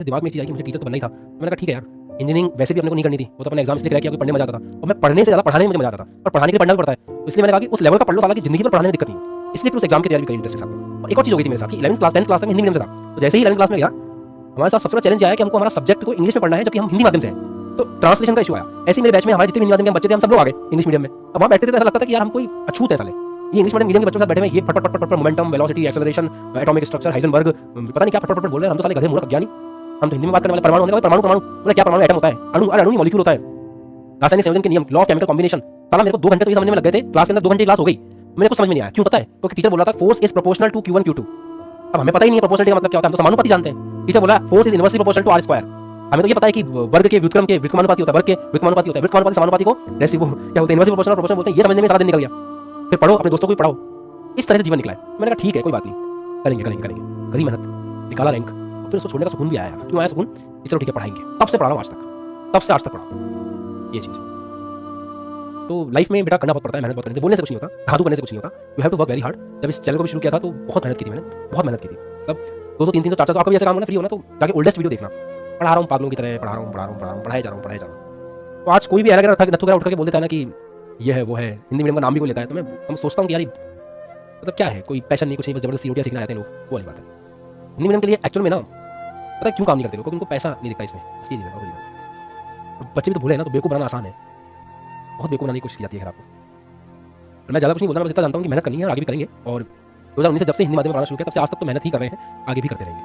दिमाग में एक चीज़ आई कि मुझे टीचर तो बनना ही था। मैंने कहा ठीक है यार, इंजीनियरिंग वैसे भी अपने को नहीं करनी थी, वो तो अपने एग्जाम इसलिए क्रैक किया क्योंकि पढ़ने में मजा आता था और मैं पढ़ने से ज़्यादा पढ़ाने में मुझे मजा आता था और पढ़ाने के लिए पढ़ना भी पड़ता है। तो इसलिए मैंने कहा कि उस लेवल का पढ़ लो साला कि जिंदगी में पढ़ाने में दिक्कत नहीं हो। इसलिए फिर उस एग्जाम की तैयारी भी करी इंटरेस्ट के साथ। और एक और चीज़ हो गई थी मेरे साथ कि 11th क्लास 10th क्लास तक हिंदी मीडियम से था। तो जैसे ही 11th क्लास में गया, हमारे साथ सबसे बड़ा चैलेंज आया कि हमको हमारा सब्जेक्ट को इंग्लिश में पढ़ना है जबकि हम हिंदी माध्यम से हैं। तो ट्रांसलेशन का इशू आया। ऐसे ही मेरे बैच में हमारे जितने भी हिंदी माध्यम के बच्चे थे हम सब लोग आ गए इंग्लिश मीडियम में। अब वहाँ बैठते थे तो ऐसा लगता था कि यार हम कोई अछूत है साले। ये इंग्लिश मीडियम के बच्चों के साथ बैठे हुए ये फट फट फट फट momentum, velocity, acceleration, atomic structure, Heisenberg, पता नहीं क्या फट फट फट बोल रहे हैं। हम तो साले गधे मूर्ख अज्ञानी। हम तो हिंदी में बात करने वाले परमाणु होने का परमाणु परमाणु मतलब क्या परमाणु एटम होता है, अणु अणु मॉलिक्यूल होता है, रासायनिक संयोजन के नियम, लॉ ऑफ केमिकल कॉम्बिनेशन। साला मेरे को 2 घंटे तो ये समझने में लग गए थे। क्लास के अंदर 2 घंटे क्लास हो गई, मेरे को समझ में नहीं आया। क्यों पता है? क्योंकि टीचर बोला था force is proportional to Q1 Q2। अब हमें पता ही नहीं है प्रोपोर्शनलिटी का मतलब क्या होता है, हम तो समानुपाती जानते हैं। टीचर बोला force is inversely proportional to R²। हमें तो ये पता है कि वर्ग के व्युत्क्रम के व्युत्क्रमानुपाती होता है, वर्ग के व्युत्क्रमानुपाती होता है, व्युत्क्रमानुपाती समानुपाती को रेसिप्रो क्या बोलते हैं, इनवर्सली प्रोपोर्शनल प्रोपोर्शनल बोलते हैं। ये समझने में सारा दिन निकल गया। फिर पढ़ो, अपने दोस्तों को भी पढ़ाओ। इस तरह से जीवन निकला है। मैंने कहा ठीक है कोई बात नहीं, करेंगे करेंगे करेंगे, करी मेहनत, निकाला रैंक, फिर उसको छोड़ने का सुकून भी आया यार। क्यों आया सुकून? चलो ठीक है पढ़ाएंगे। तब से पढ़ा रहा हूँ आज तक, तब से आज तक पढ़ा ये चीज़। तो लाइफ में बेटा करना बहुत पड़ता है, मेहनत बहुत करनी है। बोलने से कुछ नहीं होता, धाधु करने से कुछ नहीं होता। You have to work very hard. जब इस चैनल को भी शुरू किया था तो बहुत मेहनत की थी मैंने, बहुत मेहनत की थी। तब 200 300 400 आपका भी ऐसा काम होना फ्री होना तो जाके ओल्डेस्ट वीडियो देखना। पढ़ा रहा हूँ पागलों की तरह, पढ़ा रहा हूँ पढ़ाए जा रहा हूँ। तो आज कोई भी अलग नथु वगैरह उठ करके बोल देता है ना कि ये है वो है, हिंदी मीडियम का नाम भी कोई लेता है, तो मैं सोचता हूँ कि यार मतलब क्या है, कोई पैशन नहीं, कुछ नहीं, बस जबरदस्ती रोटियाँ सीखना आते हैं लोग, वो वाली बात है। हिंदी मीडियम के लिए एक्चुअल में ना पता है क्यों काम नहीं करते लोग? क्योंकि उनको पैसा नहीं दिखता इसमें। इसकी चीज़ है। बच्चे भी तो भूले ना, तो बेवकूफ़ बनाना आसान है, बहुत बेवकूफ़ बनाने की कोशिश की जाती है आपको। मैं ज़्यादा कुछ नहीं बोलना, बस इतना जानता हूँ कि मेहनत करनी है, आगे भी करेंगे। और 2019 से जब से हिंदी माध्यम में पढ़ाना शुरू किया तब से आज तक तो मेहनत ही कर रहे हैं, आगे भी करते रहेंगे।